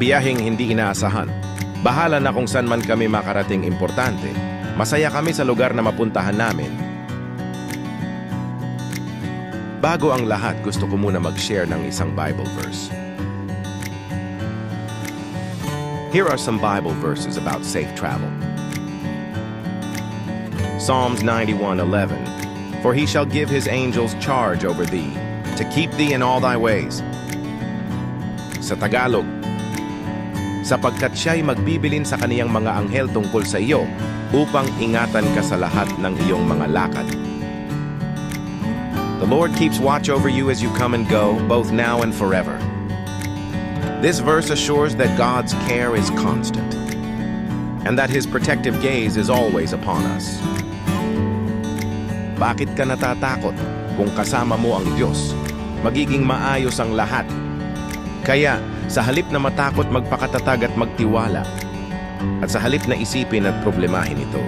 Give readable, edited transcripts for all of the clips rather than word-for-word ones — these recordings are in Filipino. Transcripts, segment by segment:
biyaheng hindi inaasahan. Bahala na kung saan man kami makarating importante. Masaya kami sa lugar na mapuntahan namin. Bago ang lahat, gusto ko muna mag-share ng isang Bible verse. Here are some Bible verses about safe travel. Psalms 91:11. For he shall give his angels charge over thee, to keep thee in all thy ways. Sa Tagalog, sapagkat siya'y magbibilin sa kaniyang mga anghel tungkol sa iyo, upang ingatan ka sa lahat ng iyong mga lakad. The Lord keeps watch over you as you come and go, both now and forever. This verse assures that God's care is constant, and that His protective gaze is always upon us. Bakit ka natatakot? Kung kasama mo ang Diyos, magiging maayos ang lahat. Kaya, sa halip na matakot, magpakatatag at magtiwala. At sa halip na isipin at problemahin ito,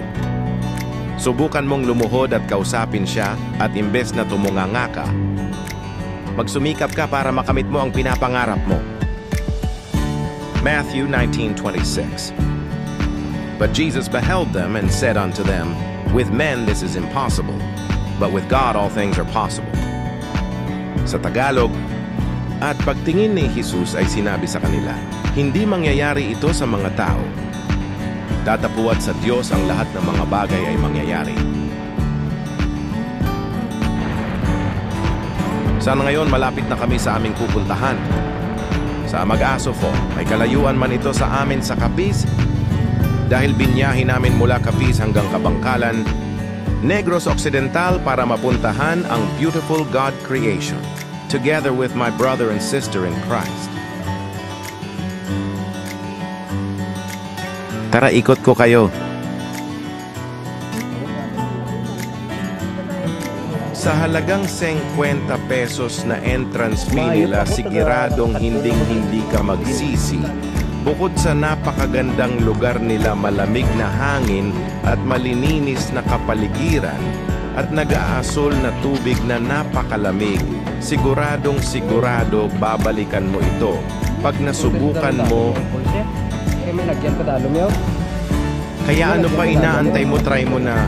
subukan mong lumuhod at kausapin siya, at imbes na tumunganga ka, magsumikap ka para makamit mo ang pinapangarap mo. Matthew 19:26. But Jesus beheld them and said unto them, with men this is impossible, but with God all things are possible. Sa Tagalog, at pagtingin ni Jesus ay sinabi sa kanila, hindi mangyayari ito sa mga tao. Tatapuat sa Diyos ang lahat ng mga bagay ay mangyayari. Sana ngayon malapit na kami sa aming pupuntahan. Sa Mag-Asofo, may kalayuan man ito sa amin sa Capiz, dahil binyahin namin mula Capiz hanggang Kabangkalan, Negros Occidental para mapuntahan ang beautiful God creation, together with my brother and sister in Christ. Tara, ikot ko kayo. Sa halagang 50 pesos na entrance fee nila, siguradong hinding-hindi ka magsisi. Bukod sa napakagandang lugar nila, malamig na hangin at malininis na kapaligiran at nag-aasol na tubig na napakalamig, siguradong sigurado babalikan mo ito pag nasubukan mo. Kaya ano pa inaantay mo, try mo na.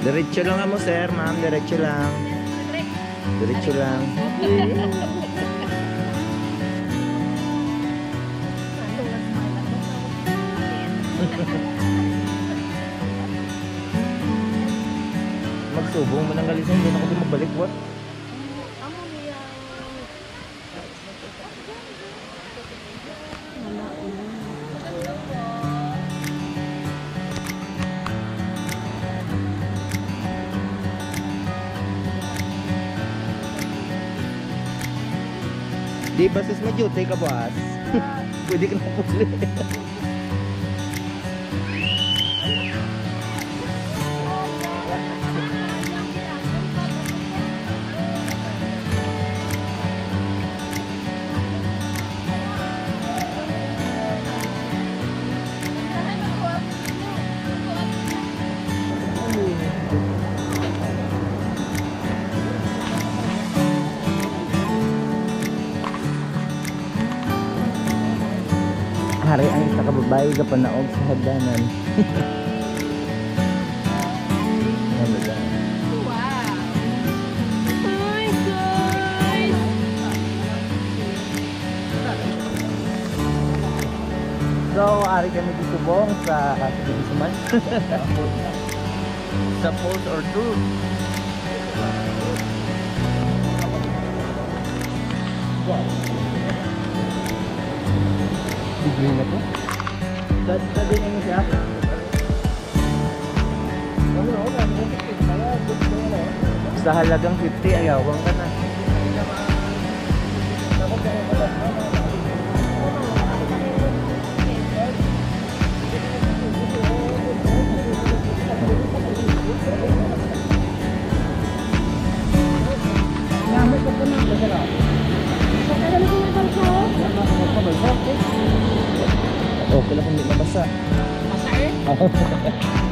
Diretso lang mo, sir, ma'am. Diretso lang. Diretso lang. Magsubong mo ng galisan. Hindi na ako magbalik. What? Di basis majuti ka, boss. Pwede ka na puli. Hari ang isa kababae ka panaog sa hagdanan. Wow! Hi guys! So, ari kami dito bong sa Bisuman. Sa Falls or Truth. Bigay na to? Dati na siya. Sa halagang 50, ayawan ka na. Okay lang kung hindi mabasa. Masa eh?